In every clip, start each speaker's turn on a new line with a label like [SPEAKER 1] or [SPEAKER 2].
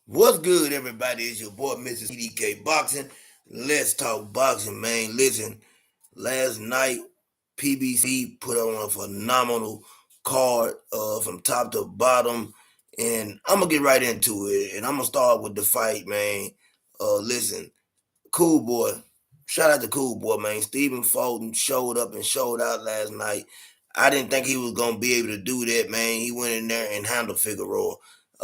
[SPEAKER 1] What's good, everybody? It's your boy, Mr. CDK Boxing. Let's talk boxing, man. Listen, last night, PBC put on a phenomenal card from top to bottom, and I'm going to get right into it, and I'm going to start with the fight, man. Listen, Cool Boy. Shout out to Cool Boy, man. Stephen Fulton showed up and showed out last night. I didn't think he was gonna be able to do that, man. He went in there and handled Figueroa.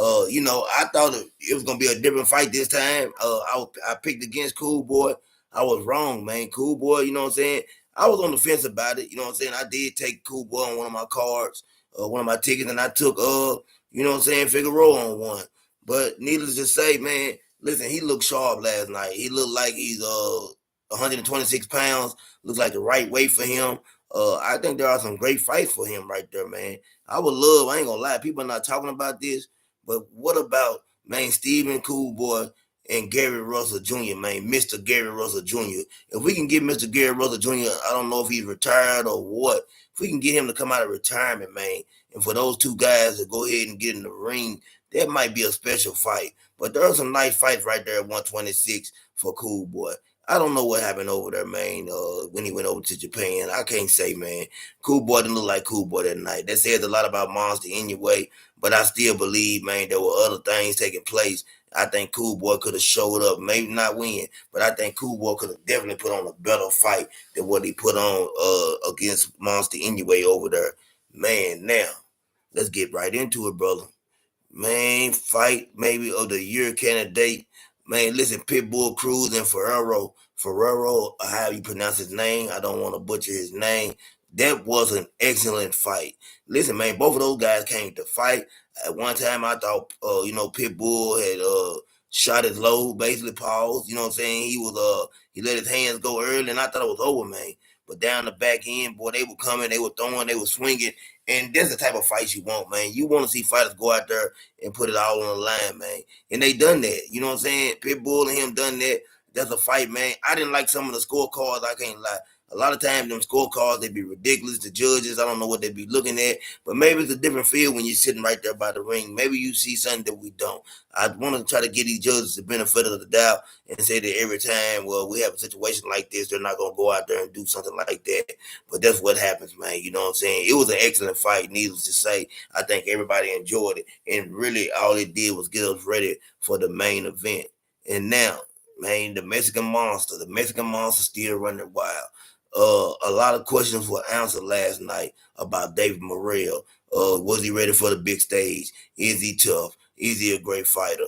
[SPEAKER 1] I thought it was gonna be a different fight this time. I picked against Cool Boy. I was wrong, man. Cool Boy, you know what I'm saying? I was on the fence about it. You know what I'm saying? I did take Cool Boy on one of my cards, one of my tickets, and I took you know what I'm saying, Figueroa on one. But needless to say, man, listen, he looked sharp last night. He looked like he's 126 pounds. Looks like the right weight for him. I think there are some great fights for him right there, man. I ain't gonna lie, people are not talking about this, but what about, man, Stephen Cool Boy and Gary Russell Jr., man, Mr. Gary Russell Jr. If we can get Mr. Gary Russell Jr., I don't know if he's retired or what. If we can get him to come out of retirement, man, and for those two guys to go ahead and get in the ring, that might be a special fight. But there are some nice fights right there at 126 for Cool Boy. I don't know what happened over there, man, when he went over to Japan. I can't say, man. Cool Boy didn't look like Cool Boy that night. That says a lot about Monster anyway, but I still believe, man, there were other things taking place. I think Cool Boy could have showed up, maybe not win, but I think Cool Boy could have definitely put on a better fight than what he put on against Monster anyway over there. Man, now, let's get right into it, brother. Man, fight maybe of the year candidate. Man, listen, Pitbull Cruz and Ferrero. Ferrero, how you pronounce his name. I don't want to butcher his name. That was an excellent fight. Listen, man, both of those guys came to fight. At one time, I thought, Pitbull had shot his low, basically paused. You know what I'm saying? He let his hands go early, and I thought it was over, man. But down the back end, boy, they were coming, they were throwing, they were swinging, and that's the type of fights you want, man. You want to see fighters go out there and put it all on the line, man. And they done that. You know what I'm saying? Pitbull and him done that. That's a fight, man. I didn't like some of the scorecards. I can't lie. A lot of times, them scorecards, they be ridiculous. The judges, I don't know what they be looking at. But maybe it's a different feel when you're sitting right there by the ring. Maybe you see something that we don't. I want to try to give these judges the benefit of the doubt and say that every time, well, we have a situation like this, they're not going to go out there and do something like that. But that's what happens, man. You know what I'm saying? It was an excellent fight, needless to say. I think everybody enjoyed it. And really, all it did was get us ready for the main event. And now, man, the Mexican monster still running wild. A lot of questions were answered last night about David Morrell. Was he ready for the big stage? Is he tough? Is he a great fighter?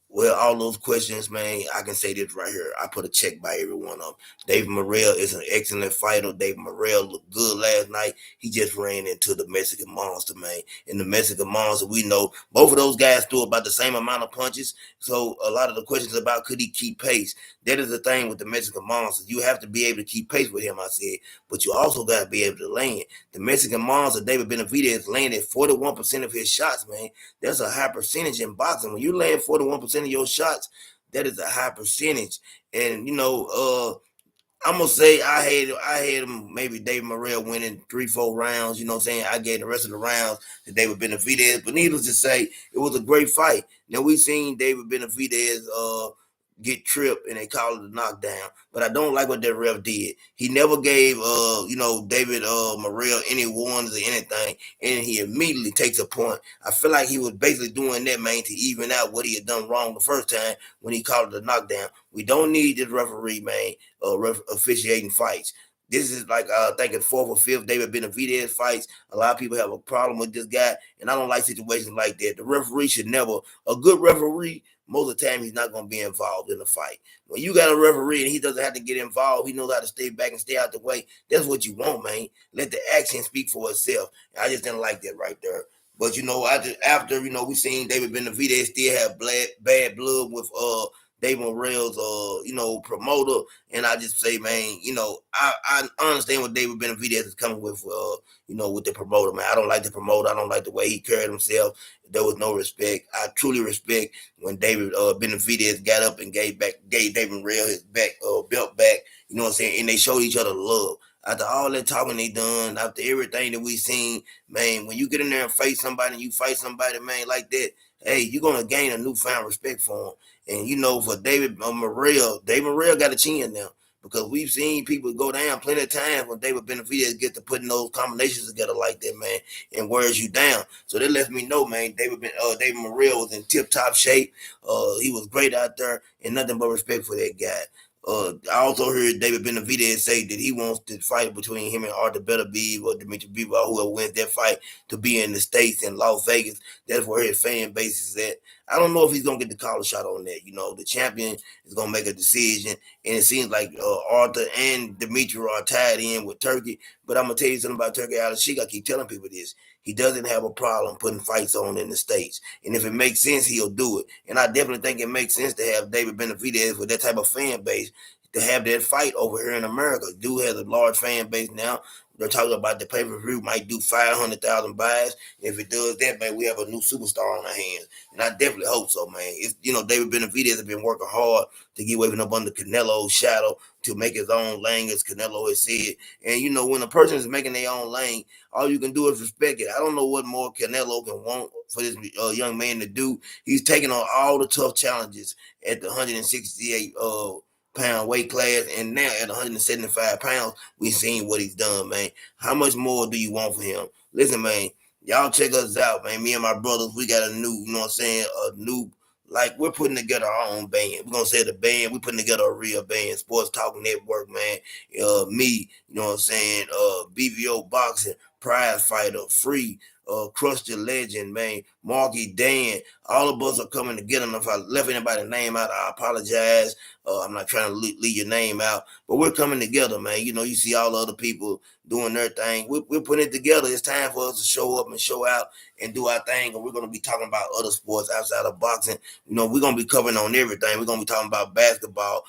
[SPEAKER 1] Well, all those questions, man, I can say this right here. I put a check by every one of them. David Morrell is an excellent fighter. David Morrell looked good last night. He just ran into the Mexican Monster, man. And the Mexican Monster, we know both of those guys threw about the same amount of punches. So a lot of the questions about could he keep pace, that is the thing with the Mexican Monster. You have to be able to keep pace with him, I said. But you also got to be able to land. The Mexican Monster, David Benavidez, landed 41% of his shots, man. That's a high percentage in boxing. When you land 41% of your shots, that is a high percentage. And I'm gonna say I had him maybe David Morrell winning 3-4 rounds. You know what I'm saying? I gave the rest of the rounds to David Benavidez. But needless to say, it was a great fight. Now we seen David Benavidez get tripped and they call it a knockdown. But I don't like what that ref did. He never gave David Morrell any warnings or anything, and he immediately takes a point. I feel like he was basically doing that, man, to even out what he had done wrong the first time when he called it a knockdown. We don't need this referee, man, officiating fights. This is like I think it's fourth or fifth David Benavidez fights. A lot of people have a problem with this guy, and I don't like situations like that. The referee should never. A good referee, most of the time, he's not going to be involved in the fight. When you got a referee and he doesn't have to get involved, he knows how to stay back and stay out the way. That's what you want, man. Let the action speak for itself. I just didn't like that right there. But after we seen David Benavidez still have bad blood with Dave Morrell's promoter, and I just say, man, I understand what David Benavidez is coming with with the promoter, man. I don't like the promoter. I don't like the way he carried himself. There was no respect. I truly respect when David Benavidez got up and gave David Morrell his belt back. You know what I'm saying? And they showed each other love. After all that talking they done, after everything that we seen, man, when you get in there and face somebody and you fight somebody, man, like that, hey, you're gonna gain a newfound respect for him. And for David Morrell, David Morrell got a chin now because we've seen people go down plenty of times when David Benavidez get to putting those combinations together like that, man, and wears you down. So that lets me know, man, David Morrell was in tip top shape. He was great out there, and nothing but respect for that guy. I also heard David Benavidez say that he wants the fight between him and Arthur Beterbiev or Dimitri Bivol, whoever wins that fight, to be in the States in Las Vegas. That's where his fan base is at. I don't know if he's gonna get the collar shot on that. The champion is gonna make a decision, and it seems like Arthur and Dimitri are tied in with Turkey. But I'm gonna tell you something about Turkey Al-Sheikh. I keep telling people this. He doesn't have a problem putting fights on in the States. And if it makes sense, he'll do it. And I definitely think it makes sense to have David Benavidez with that type of fan base to have that fight over here in America. Dude has a large fan base now. They're talking about the pay-per-view might do 500,000 buys. If it does that, man, we have a new superstar on our hands. And I definitely hope so, man. David Benavidez has been working hard to get away from up under Canelo's shadow to make his own lane, as Canelo has said. And, when a person is making their own lane, all you can do is respect it. I don't know what more Canelo can want for this young man to do. He's taking on all the tough challenges at the 168 pound weight class, and now at 175 pounds, we seen what he's done, man. How much more do you want for him? Listen, man, y'all check us out, man. Me and my brothers, we got a new, like we're putting together our own band. We're gonna say the band, we're putting together a real band, Sports Talk Network, man. Me, BVO Boxing, Prize Fighter, Free, Crush the Legend, man, Marky Dan, all of us are coming together. And if I left anybody's name out, I apologize. I'm not trying to leave your name out, but we're coming together, man. You see all the other people doing their thing. We're putting it together. It's time for us to show up and show out and do our thing. And we're going to be talking about other sports outside of boxing. We're going to be covering on everything. We're going to be talking about basketball,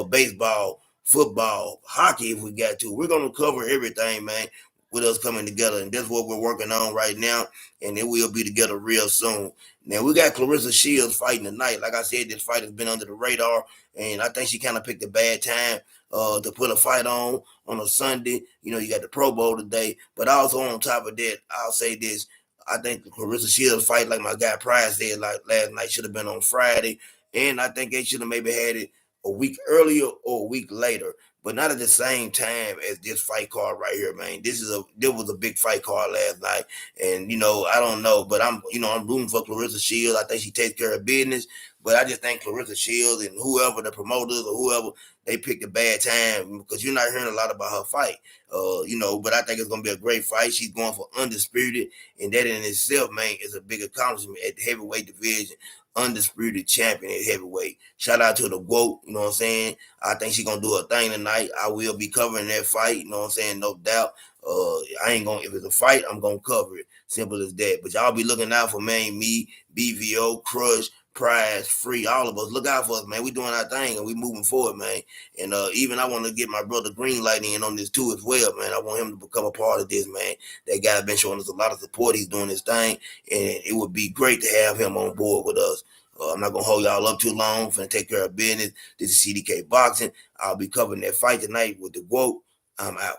[SPEAKER 1] baseball, football, hockey if we got to. We're going to cover everything, man, with us coming together. And that's what we're working on right now. And it will be together real soon. Now, we got Claressa Shields fighting tonight. Like I said, this fight has been under the radar. And I think she kind of picked a bad time to put a fight on a Sunday. You got the Pro Bowl today. But also on top of that, I'll say this. I think the Claressa Shields fight, like my guy Price said like last night, should have been on Friday. And I think they should have maybe had it a week earlier or a week later, but not at the same time as this fight card right here, man. This was a big fight card last night, and I don't know, but I'm rooting for Claressa Shields. I think she takes care of business, but I just think Claressa Shields and whoever the promoters or whoever, they picked a bad time because you're not hearing a lot about her fight. But I think it's gonna be a great fight. She's going for undisputed, and that in itself, man, is a big accomplishment at the heavyweight division. Undisputed champion at heavyweight. Shout out to the GOAT, you know what I'm saying? I think she's gonna do a thing tonight. I will be covering that fight, you know what I'm saying? No doubt. If it's a fight, I'm gonna cover it. Simple as that. But y'all be looking out for, man, me, BVO, Crush, Prize, Free, all of us. Look out for us, man. We doing our thing and we moving forward, man. And even I want to get my brother Greenlight in on this too as well, man. I want him to become a part of this, man. That guy been showing us a lot of support. He's doing his thing, and it would be great to have him on board with us. I'm not gonna hold y'all up too long. I'm finna take care of business. This is CDK Boxing. I'll be covering that fight tonight with the GOAT. I'm out.